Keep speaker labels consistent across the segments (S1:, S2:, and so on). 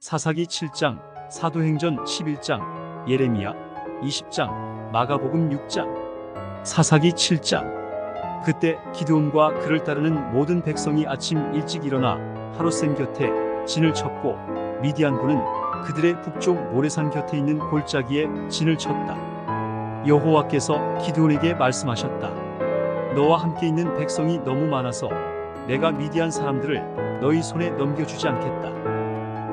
S1: 사사기 7장, 사도행전 11장, 예레미야 20장, 마가복음 6장. 사사기 7장. 그때 기드온과 그를 따르는 모든 백성이 아침 일찍 일어나 하롯셈 곁에 진을 쳤고 미디안군은 그들의 북쪽 모래산 곁에 있는 골짜기에 진을 쳤다. 여호와께서 기드온에게 말씀하셨다. 너와 함께 있는 백성이 너무 많아서 내가 미디안 사람들을 너희 손에 넘겨주지 않겠다.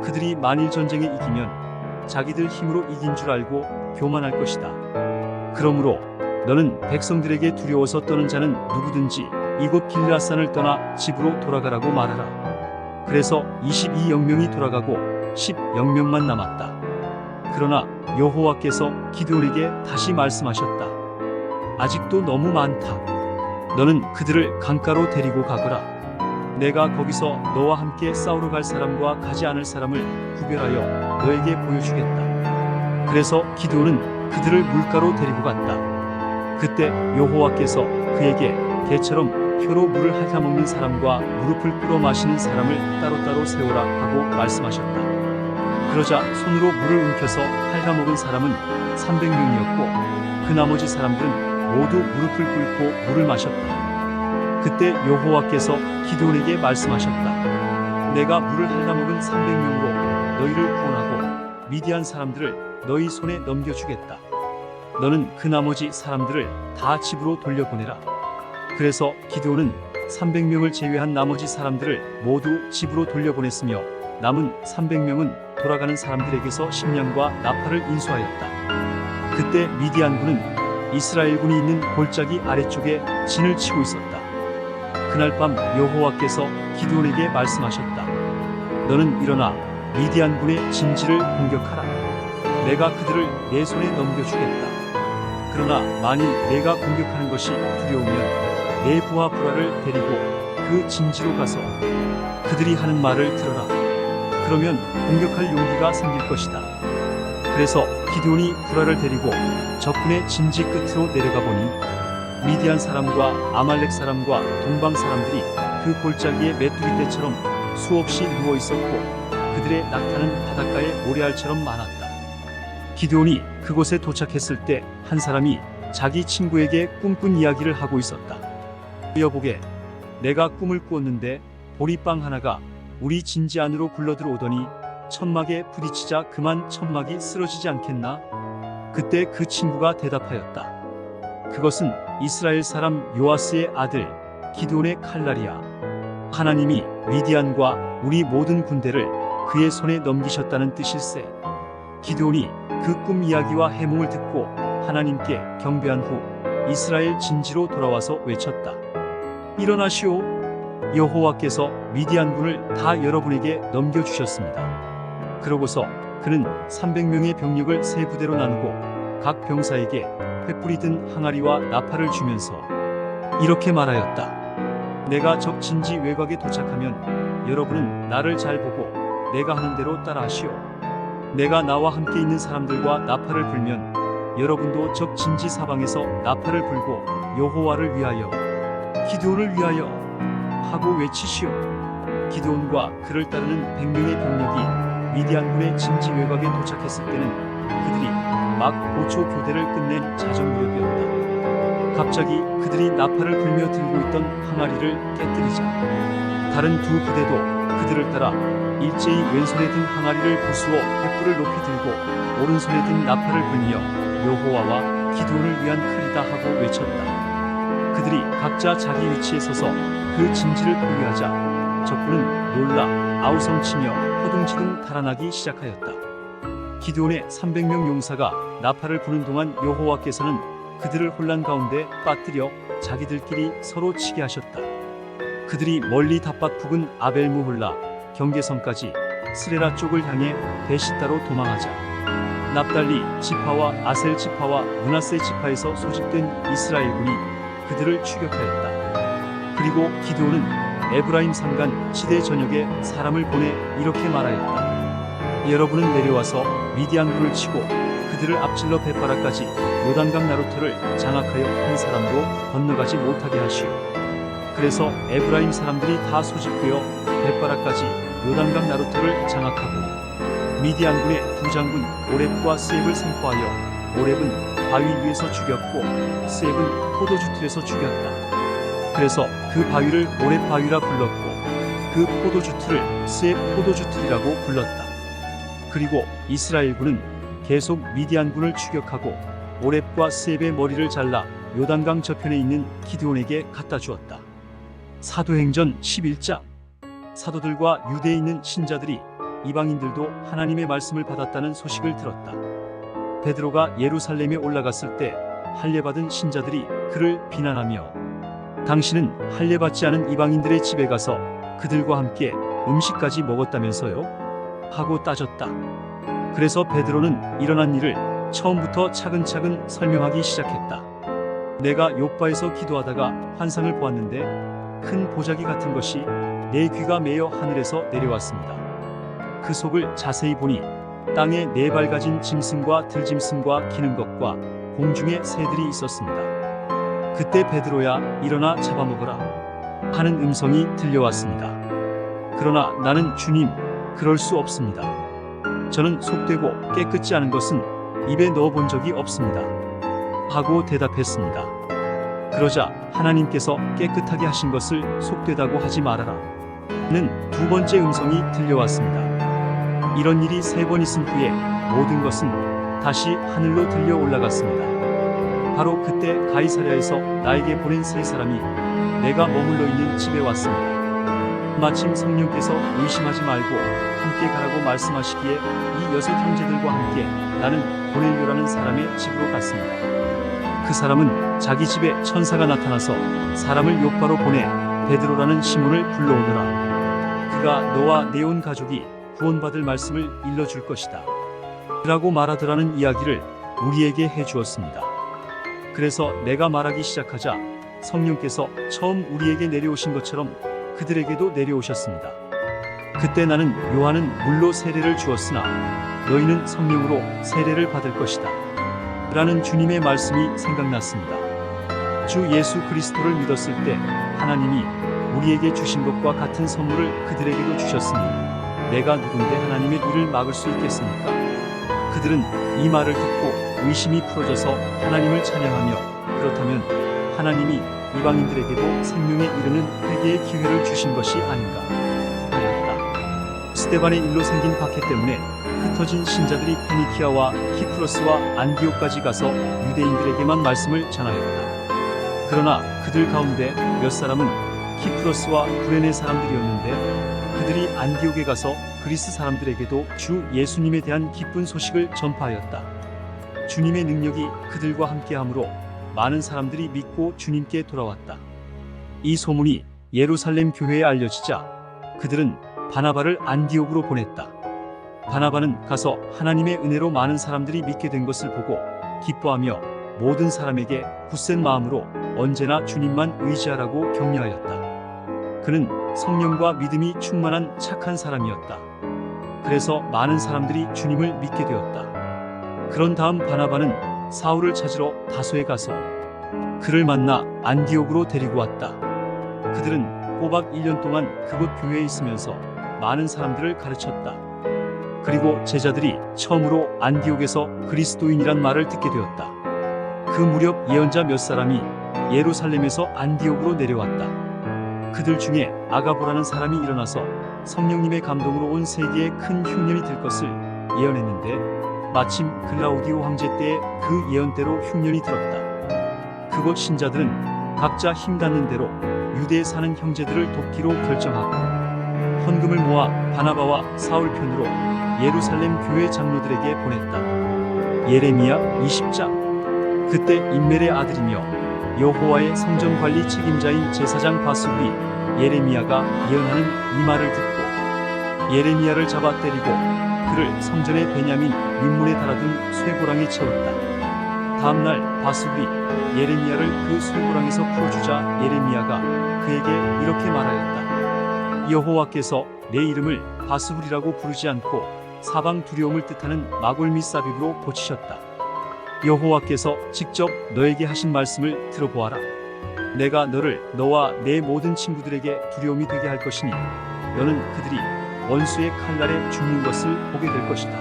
S1: 그들이 만일 전쟁에 이기면 자기들 힘으로 이긴 줄 알고 교만할 것이다. 그러므로 너는 백성들에게 두려워서 떠는 자는 누구든지 이곳 길라산을 떠나 집으로 돌아가라고 말하라. 그래서 22영명이 돌아가고 10영명만 남았다. 그러나 여호와께서 기드온에게 다시 말씀하셨다. 아직도 너무 많다. 너는 그들을 강가로 데리고 가거라. 내가 거기서 너와 함께 싸우러 갈 사람과 가지 않을 사람을 구별하여 너에게 보여주겠다. 그래서 기드온은 그들을 물가로 데리고 갔다. 그때 여호와께서 그에게 개처럼 혀로 물을 핥아먹는 사람과 무릎을 꿇어 마시는 사람을 따로따로 세우라 하고 말씀하셨다. 그러자 손으로 물을 움켜서 핥아먹은 사람은 300명이었고 그 나머지 사람들은 모두 무릎을 꿇고 물을 마셨다. 그때 여호와께서 기드온에게 말씀하셨다. 내가 물을 핥아먹은 300명으로 너희를 구원하고 미디안 사람들을 너희 손에 넘겨주겠다. 너는 그 나머지 사람들을 다 집으로 돌려보내라. 그래서 기드온은 300명을 제외한 나머지 사람들을 모두 집으로 돌려보냈으며 남은 300명은 돌아가는 사람들에게서 식량과 나팔을 인수하였다. 그때 미디안군은 이스라엘군이 있는 골짜기 아래쪽에 진을 치고 있었다. 그날 밤 여호와께서 기드온에게 말씀하셨다. 너는 일어나 미디안군의 진지를 공격하라. 내가 그들을 내 손에 넘겨주겠다. 그러나 만일 내가 공격하는 것이 두려우면 내 부하 부라를 데리고 그 진지로 가서 그들이 하는 말을 들어라. 그러면 공격할 용기가 생길 것이다. 그래서 기드온이 부라를 데리고 적군의 진지 끝으로 내려가 보니 미디안 사람과 아말렉 사람과 동방 사람들이 그 골짜기에 메뚜기 떼처럼 수없이 누워 있었고 그들의 낙타는 바닷가의 모래알처럼 많았다. 기드온이 그곳에 도착했을 때 한 사람이 자기 친구에게 꿈꾼 이야기를 하고 있었다. 여보게, 내가 꿈을 꾸었는데 보리빵 하나가 우리 진지 안으로 굴러들어오더니 천막에 부딪히자 그만 천막이 쓰러지지 않겠나? 그때 그 친구가 대답하였다. 그것은 이스라엘 사람 요아스의 아들 기드온의 칼날이야. 하나님이 미디안과 우리 모든 군대를 그의 손에 넘기셨다는 뜻일세. 기드온이 그 꿈 이야기와 해몽을 듣고 하나님께 경배한 후 이스라엘 진지로 돌아와서 외쳤다. 일어나시오. 여호와께서 미디안군을 다 여러분에게 넘겨주셨습니다. 그러고서 그는 300명의 병력을 세 부대로 나누고 각 병사에게 횃불이 든 항아리와 나팔을 주면서 이렇게 말하였다. 내가 적 진지 외곽에 도착하면 여러분은 나를 잘 보고 내가 하는 대로 따라하시오. 내가 나와 함께 있는 사람들과 나팔을 불면 여러분도 적 진지 사방에서 나팔을 불고 여호와를 위하여 기드온을 위하여 하고 외치시오. 기드온과 그를 따르는 100명의 병력이 미디안군의 진지 외곽에 도착했을 때는 그들이 막 보초 교대를 끝낸 자정 무렵이었다. 갑자기 그들이 나팔을 불며 들고 있던 항아리를 깨뜨리자 다른 두 부대도 그들을 따라 일제히 왼손에 든 항아리를 부수어 횃불을 높이 들고 오른손에 든 나팔을 불며 여호와와 기드온을 위한 칼이다 하고 외쳤다. 그들이 각자 자기 위치에 서서 그 진지를 포위하자 적군은 놀라 아우성치며 허둥지둥 달아나기 시작하였다. 기드온의 300명 용사가 나팔을 부는 동안 여호와께서는 그들을 혼란 가운데 빠뜨려 자기들끼리 서로 치게 하셨다. 그들이 멀리 닷밭 부근 아벨무홀라 경계선까지 스레라 쪽을 향해 베시따로 도망하자 납달리 지파와 아셀 지파와 므낫세 지파에서 소집된 이스라엘군이 그들을 추격하였다. 그리고 기드온은 에브라임 산간 지대 전역에 사람을 보내 이렇게 말하였다. 여러분은 내려와서 미디안군을 치고 그들을 앞질러 벳바라까지 요단강 나루터를 장악하여 한 사람도 건너가지 못하게 하시오. 그래서 에브라임 사람들이 다 소집되어 벳바라까지 요단강 나루터를 장악하고 미디안군의 두 장군 오렙과 스앱을 생포하여 오렙은 바위 위에서 죽였고 스앱은 포도주 틀에서 죽였다. 그래서 그 바위를 오렙 바위라 불렀고 그 포도주 틀을 스앱 포도주 틀이라고 불렀다. 그리고 이스라엘군은 계속 미디안군을 추격하고 오렙과 스앱의 머리를 잘라 요단강 저편에 있는 기드온에게 갖다 주었다. 사도행전 11장. 사도들과 유대에 있는 신자들이 이방인들도 하나님의 말씀을 받았다는 소식을 들었다. 베드로가 예루살렘에 올라갔을 때 할례받은 신자들이 그를 비난하며 당신은 할례받지 않은 이방인들의 집에 가서 그들과 함께 음식까지 먹었다면서요? 하고 따졌다. 그래서 베드로는 일어난 일을 처음부터 차근차근 설명하기 시작했다. 내가 욥바에서 기도하다가 환상을 보았는데 큰 보자기 같은 것이 내 귀가 메어 하늘에서 내려왔습니다. 그 속을 자세히 보니 땅에 네 발 가진 짐승과 들짐승과 기는 것과 공중에 새들이 있었습니다. 그때 베드로야 일어나 잡아먹어라 하는 음성이 들려왔습니다. 그러나 나는 주님 그럴 수 없습니다. 저는 속되고 깨끗지 않은 것은 입에 넣어본 적이 없습니다. 하고 대답했습니다. 그러자 하나님께서 깨끗하게 하신 것을 속되다고 하지 말아라 는 두 번째 음성이 들려왔습니다. 이런 일이 3번 있은 후에 모든 것은 다시 하늘로 들려 올라갔습니다. 바로 그때 가이사랴에서 나에게 보낸 3사람이 내가 머물러 있는 집에 왔습니다. 마침 성령께서 의심하지 말고 함께 가라고 말씀하시기에 이 6 형제들과 함께 나는 고넬료라는 사람의 집으로 갔습니다. 그 사람은 자기 집에 천사가 나타나서 사람을 욥바로 보내 베드로라는 시몬을 불러오너라. 그가 너와 내 온 가족이 구원받을 말씀을 일러줄 것이다 라고 말하더라는 이야기를 우리에게 해주었습니다. 그래서 내가 말하기 시작하자 성령께서 처음 우리에게 내려오신 것처럼 그들에게도 내려오셨습니다. 그때 나는 요한은 물로 세례를 주었으나 너희는 성령으로 세례를 받을 것이다 라는 주님의 말씀이 생각났습니다. 주 예수 그리스도를 믿었을 때 하나님이 우리에게 주신 것과 같은 선물을 그들에게도 주셨으니 내가 누군데 하나님의 일을 막을 수 있겠습니까? 그들은 이 말을 듣고 의심이 풀어져서 하나님을 찬양하며 그렇다면 하나님이 이방인들에게도 생명에 이르는 회개의 기회를 주신 것이 아닌가 하였다. 스데반의 일로 생긴 박해 때문에 흩어진 신자들이 페니키아와 키프로스와 안디옥까지 가서 유대인들에게만 말씀을 전하였다. 그러나 그들 가운데 몇 사람은 키프로스와 구레네 사람들이었는데 그들이 안디옥에 가서 그리스 사람들에게도 주 예수님에 대한 기쁜 소식을 전파하였다. 주님의 능력이 그들과 함께하므로 많은 사람들이 믿고 주님께 돌아왔다. 이 소문이 예루살렘 교회에 알려지자 그들은 바나바를 안디옥으로 보냈다. 바나바는 가서 하나님의 은혜로 많은 사람들이 믿게 된 것을 보고 기뻐하며 모든 사람에게 굳센 마음으로 언제나 주님만 의지하라고 격려하였다. 그는 성령과 믿음이 충만한 착한 사람이었다. 그래서 많은 사람들이 주님을 믿게 되었다. 그런 다음 바나바는 사울을 찾으러 다소에 가서 그를 만나 안디옥으로 데리고 왔다. 그들은 꼬박 1년 동안 그곳 교회에 있으면서 많은 사람들을 가르쳤다. 그리고 제자들이 처음으로 안디옥에서 그리스도인이란 말을 듣게 되었다. 그 무렵 예언자 몇 사람이 예루살렘에서 안디옥으로 내려왔다. 그들 중에 아가보라는 사람이 일어나서 성령님의 감동으로 온 세계에 큰 흉년이 들 것을 예언했는데 마침 글라우디오 황제 때에 그 예언대로 흉년이 들었다. 그곳 신자들은 각자 힘 닿는 대로 유대에 사는 형제들을 돕기로 결정하고 헌금을 모아 바나바와 사울 편으로 예루살렘 교회 장로들에게 보냈다. 예레미야 20장. 그때 임멜의 아들이며 여호와의 성전 관리 책임자인 제사장 바수리 예레미야가 예언하는 이 말을 듣고 예레미야를 잡아 때리고 그를 성전의 베냐민 윗문에 달아둔 쇠고랑에 채웠다. 다음날 바수리 예레미야를 그 쇠고랑에서 풀어주자 예레미야가 그에게 이렇게 말하였다. 여호와께서 내 이름을 바수리라고 부르지 않고 사방 두려움을 뜻하는 마골미사빕으로 고치셨다. 여호와께서 직접 너에게 하신 말씀을 들어보아라. 내가 너를 너와 내 모든 친구들에게 두려움이 되게 할 것이니 너는 그들이 원수의 칼날에 죽는 것을 보게 될 것이다.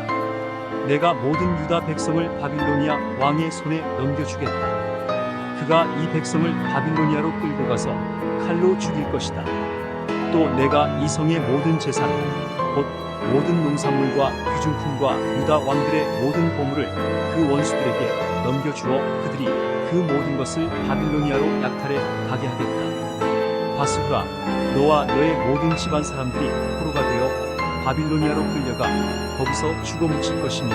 S1: 내가 모든 유다 백성을 바빌로니아 왕의 손에 넘겨주겠다. 그가 이 백성을 바빌로니아로 끌고 가서 칼로 죽일 것이다. 또 내가 이 성의 모든 재산, 곧 모든 농산물과 귀중품과 유다 왕들의 모든 보물을 그 원수들에게 넘겨주어 그들이 그 모든 것을 바빌로니아로 약탈해 가게 하겠다. 바수가 너와 너의 모든 집안 사람들이 포로가 되어 바빌로니아로 끌려가 거기서 죽어 묻힐 것이며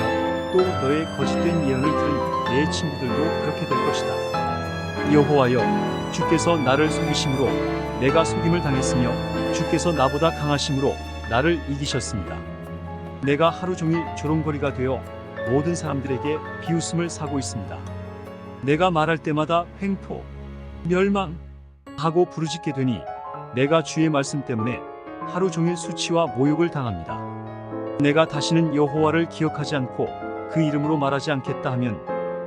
S1: 또 너의 거짓된 예언을 들은 내 친구들도 그렇게 될 것이다. 여호와여, 주께서 나를 속이심으로 내가 속임을 당했으며 주께서 나보다 강하심으로 나를 이기셨습니다. 내가 하루 종일 조롱거리가 되어 모든 사람들에게 비웃음을 사고 있습니다. 내가 말할 때마다 횡포, 멸망 하고 부르짖게 되니 내가 주의 말씀 때문에 하루 종일 수치와 모욕을 당합니다. 내가 다시는 여호와를 기억하지 않고 그 이름으로 말하지 않겠다 하면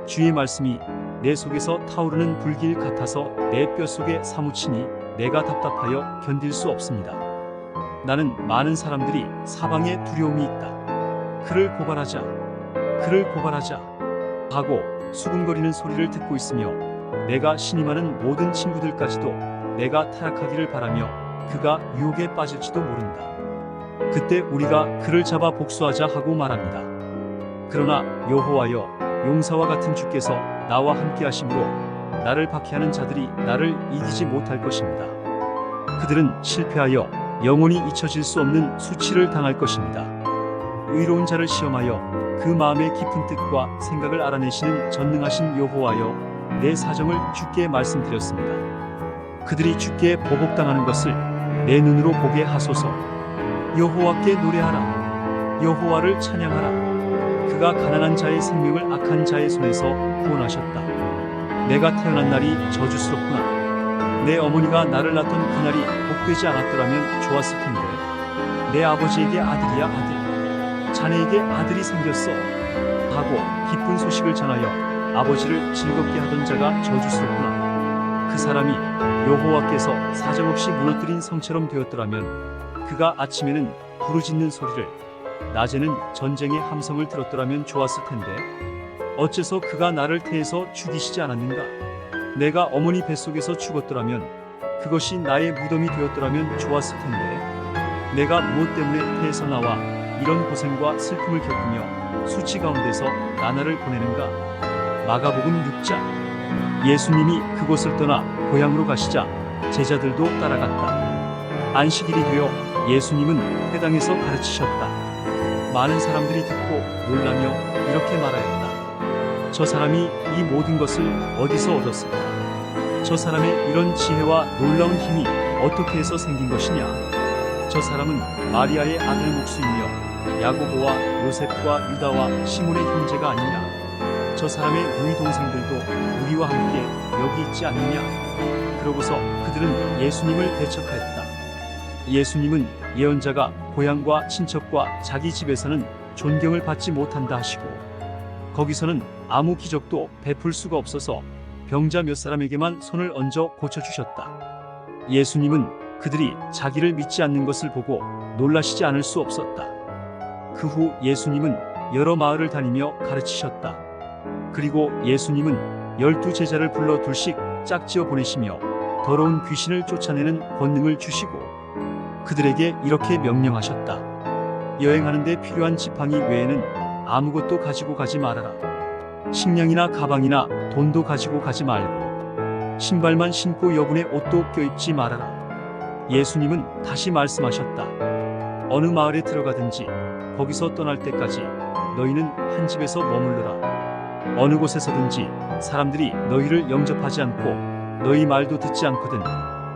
S1: 주의 말씀이 내 속에서 타오르는 불길 같아서 내 뼛속에 사무치니 내가 답답하여 견딜 수 없습니다. 나는 많은 사람들이 사방에 두려움이 있다. 그를 고발하자, 그를 고발하자 하고 수군거리는 소리를 듣고 있으며 내가 신임하는 모든 친구들까지도 내가 타락하기를 바라며 그가 유혹에 빠질지도 모른다. 그때 우리가 그를 잡아 복수하자 하고 말합니다. 그러나 여호와여, 용사와 같은 주께서 나와 함께 하심으로 나를 박해하는 자들이 나를 이기지 못할 것입니다. 그들은 실패하여 영원히 잊혀질 수 없는 수치를 당할 것입니다. 의로운 자를 시험하여 그 마음의 깊은 뜻과 생각을 알아내시는 전능하신 여호와여, 내 사정을 주께 말씀드렸습니다. 그들이 주께 보복당하는 것을 내 눈으로 보게 하소서. 여호와께 노래하라. 여호와를 찬양하라. 그가 가난한 자의 생명을 악한 자의 손에서 구원하셨다. 내가 태어난 날이 저주스럽구나. 내 어머니가 나를 낳던 그날이 복되지 않았더라면 좋았을 텐데. 내 아버지에게 아들이야 아들, 자네에게 아들이 생겼어 하고 기쁜 소식을 전하여 아버지를 즐겁게 하던 자가 저주스럽구나. 그 사람이 여호와께서 사정없이 무너뜨린 성처럼 되었더라면 그가 아침에는 부르짖는 소리를 낮에는 전쟁의 함성을 들었더라면 좋았을 텐데 어째서 그가 나를 태에서 죽이시지 않았는가? 내가 어머니 뱃속에서 죽었더라면 그것이 나의 무덤이 되었더라면 좋았을 텐데 내가 무엇 때문에 태에서 나와 이런 고생과 슬픔을 겪으며 수치 가운데서 나날을 보내는가? 마가복음 6장. 예수님이 그곳을 떠나 고향으로 가시자 제자들도 따라갔다. 안식일이 되어 예수님은 회당에서 가르치셨다. 많은 사람들이 듣고 놀라며 이렇게 말하였다. 저 사람이 이 모든 것을 어디서 얻었을까? 저 사람의 이런 지혜와 놀라운 힘이 어떻게 해서 생긴 것이냐? 저 사람은 마리아의 아들 목수이며 야고보와 요셉과 유다와 시몬의 형제가 아니냐? 저 사람의 누이 동생들도 우리와 함께 여기 있지 않느냐? 그러고서 그들은 예수님을 배척하였다. 예수님은 예언자가 고향과 친척과 자기 집에서는 존경을 받지 못한다 하시고 거기서는 아무 기적도 베풀 수가 없어서 병자 몇 사람에게만 손을 얹어 고쳐주셨다. 예수님은 그들이 자기를 믿지 않는 것을 보고 놀라시지 않을 수 없었다. 그 후 예수님은 여러 마을을 다니며 가르치셨다. 그리고 예수님은 12제자를 불러 둘씩 짝지어 보내시며 더러운 귀신을 쫓아내는 권능을 주시고 그들에게 이렇게 명령하셨다. 여행하는 데 필요한 지팡이 외에는 아무것도 가지고 가지 말아라. 식량이나 가방이나 돈도 가지고 가지 말고 신발만 신고 여분의 옷도 껴입지 말아라. 예수님은 다시 말씀하셨다. 어느 마을에 들어가든지 거기서 떠날 때까지 너희는 한 집에서 머물러라. 어느 곳에서든지 사람들이 너희를 영접하지 않고 너희 말도 듣지 않거든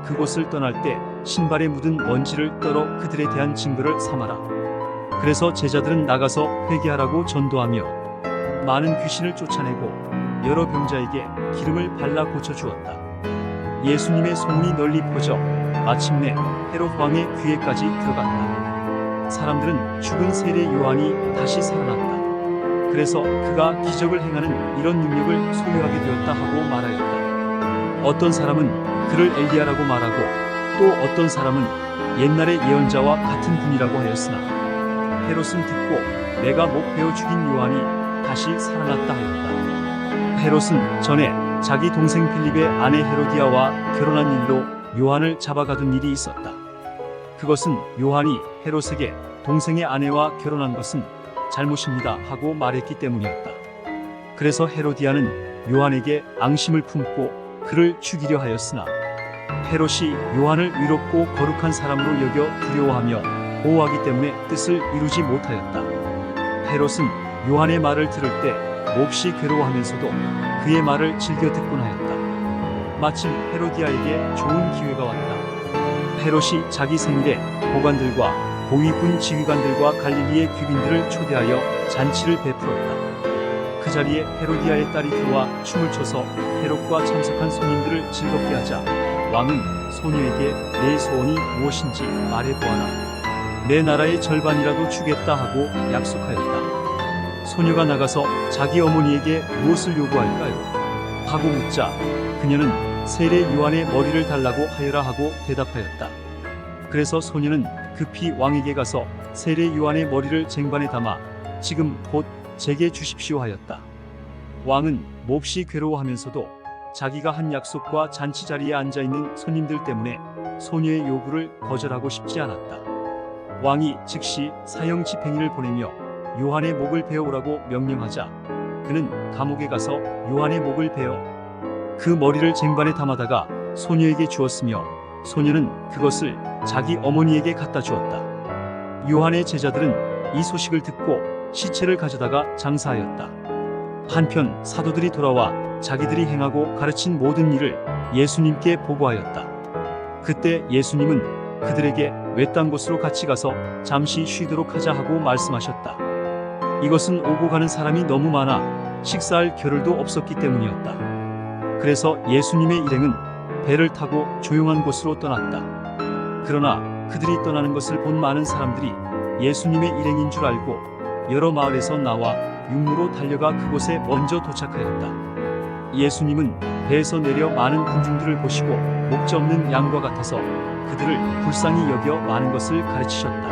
S1: 그곳을 떠날 때 신발에 묻은 먼지를 떨어 그들에 대한 증거를 삼아라. 그래서 제자들은 나가서 회개하라고 전도하며 많은 귀신을 쫓아내고 여러 병자에게 기름을 발라 고쳐주었다. 예수님의 소문이 널리 퍼져 마침내 헤롯 왕의 귀에까지 들어갔다. 사람들은 죽은 세례 요한이 다시 살아났다. 그래서 그가 기적을 행하는 이런 능력을 소유하게 되었다 하고 말하였다. 어떤 사람은 그를 엘리야라고 말하고 또 어떤 사람은 옛날의 예언자와 같은 분이라고 하였으나 헤롯은 듣고 내가 못 베어 죽인 요한이 다시 살아났다 하였다. 헤롯은 전에 자기 동생 필립의 아내 헤로디아와 결혼한 일로 요한을 잡아가둔 일이 있었다. 그것은 요한이 헤롯에게 동생의 아내와 결혼한 것은 잘못입니다 하고 말했기 때문이었다. 그래서 헤로디아는 요한에게 앙심을 품고 그를 죽이려 하였으나 헤롯이 요한을 위롭고 거룩한 사람으로 여겨 두려워하며 보호하기 때문에 뜻을 이루지 못하였다. 헤롯은 요한의 말을 들을 때 몹시 괴로워하면서도 그의 말을 즐겨 듣곤 하였다. 마침 헤로디아에게 좋은 기회가 왔다. 헤롯이 자기 생일에 보관들과 고위군 지휘관들과 갈릴리의 귀빈들을 초대하여 잔치를 베풀었다. 그 자리에 헤로디아의 딸이 들어와 춤을 춰서 헤롯과 참석한 손님들을 즐겁게 하자 왕은 소녀에게 내 소원이 무엇인지 말해보아라. 내 나라의 절반이라도 주겠다 하고 약속하였다. 소녀가 나가서 자기 어머니에게 무엇을 요구할까요? 하고 묻자 그녀는 세례 요한의 머리를 달라고 하여라 하고 대답하였다. 그래서 소녀는 급히 왕에게 가서 세례 요한의 머리를 쟁반에 담아 지금 곧 제게 주십시오 하였다. 왕은 몹시 괴로워하면서도 자기가 한 약속과 잔치 자리에 앉아있는 손님들 때문에 소녀의 요구를 거절하고 싶지 않았다. 왕이 즉시 사형 집행인을 보내며 요한의 목을 베어오라고 명령하자 그는 감옥에 가서 요한의 목을 베어 그 머리를 쟁반에 담아다가 소녀에게 주었으며 소녀는 그것을 자기 어머니에게 갖다 주었다. 요한의 제자들은 이 소식을 듣고 시체를 가져다가 장사하였다. 한편 사도들이 돌아와 자기들이 행하고 가르친 모든 일을 예수님께 보고하였다. 그때 예수님은 그들에게 외딴 곳으로 같이 가서 잠시 쉬도록 하자 하고 말씀하셨다. 이것은 오고 가는 사람이 너무 많아 식사할 겨를도 없었기 때문이었다. 그래서 예수님의 일행은 배를 타고 조용한 곳으로 떠났다. 그러나 그들이 떠나는 것을 본 많은 사람들이 예수님의 일행인 줄 알고 여러 마을에서 나와 육로로 달려가 그곳에 먼저 도착하였다. 예수님은 배에서 내려 많은 군중들을 보시고 목자 없는 양과 같아서 그들을 불쌍히 여겨 많은 것을 가르치셨다.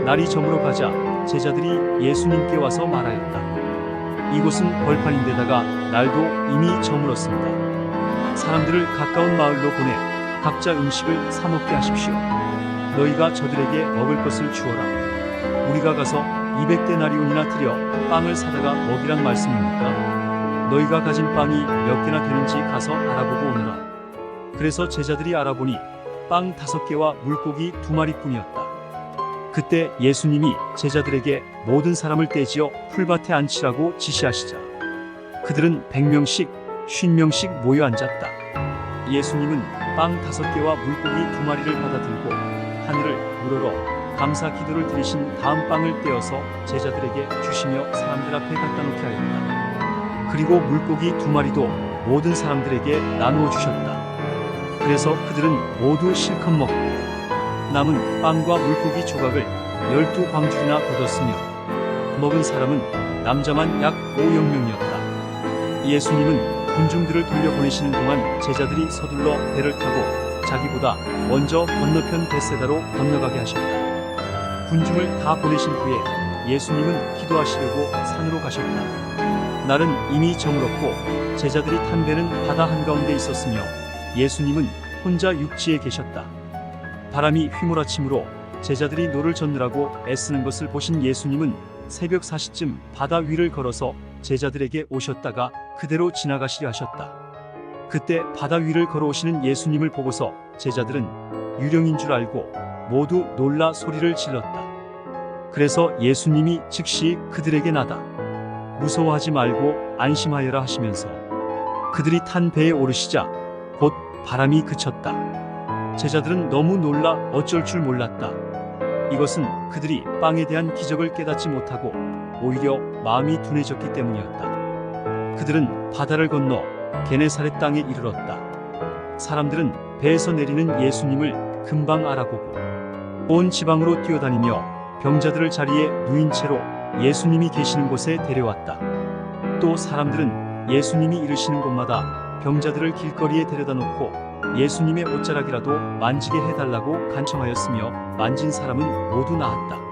S1: 날이 저물어 가자 제자들이 예수님께 와서 말하였다. 이곳은 벌판인데다가 날도 이미 저물었습니다. 사람들을 가까운 마을로 보내 각자 음식을 사 먹게 하십시오. 너희가 저들에게 먹을 것을 주어라. 우리가 가서 200데나리온이나 들여 빵을 사다가 먹이란 말씀입니까? 너희가 가진 빵이 몇 개나 되는지 가서 알아보고 오너라. 그래서 제자들이 알아보니 빵 5개와 물고기 2마리뿐이었다. 그때 예수님이 제자들에게 모든 사람을 떼지어 풀밭에 앉히라고 지시하시자 그들은 100명씩 50명씩 모여 앉았다. 예수님은 빵 5개와 물고기 2마리를 받아들고 하늘을 우러러 감사 기도를 드리신 다음 빵을 떼어서 제자들에게 주시며 사람들 앞에 갖다 놓게 하였다. 그리고 물고기 2마리도 모든 사람들에게 나누어 주셨다. 그래서 그들은 모두 실컷 먹고 남은 빵과 물고기 조각을 12광줄이나 거뒀으며 먹은 사람은 남자만 약 500명이었다. 예수님은 군중들을 돌려보내시는 동안 제자들이 서둘러 배를 타고 자기보다 먼저 건너편 벳세다로 건너가게 하셨다. 군중을 다 보내신 후에 예수님은 기도하시려고 산으로 가셨다. 날은 이미 저물었고 제자들이 탄 배는 바다 한가운데 있었으며 예수님은 혼자 육지에 계셨다. 바람이 휘몰아치므로 제자들이 노를 젓느라고 애쓰는 것을 보신 예수님은 새벽 4시쯤 바다 위를 걸어서 제자들에게 오셨다가 그대로 지나가시려 하셨다. 그때 바다 위를 걸어오시는 예수님을 보고서 제자들은 유령인 줄 알고 모두 놀라 소리를 질렀다. 그래서 예수님이 즉시 그들에게 나다 무서워하지 말고 안심하여라 하시면서 그들이 탄 배에 오르시자 곧 바람이 그쳤다. 제자들은 너무 놀라 어쩔 줄 몰랐다. 이것은 그들이 빵에 대한 기적을 깨닫지 못하고 오히려 마음이 둔해졌기 때문이었다. 그들은 바다를 건너 게네사렛 땅에 이르렀다. 사람들은 배에서 내리는 예수님을 금방 알아보고 온 지방으로 뛰어다니며 병자들을 자리에 누인 채로 예수님이 계시는 곳에 데려왔다. 또 사람들은 예수님이 이르시는 곳마다 병자들을 길거리에 데려다 놓고 예수님의 옷자락이라도 만지게 해달라고 간청하였으며 만진 사람은 모두 나았다.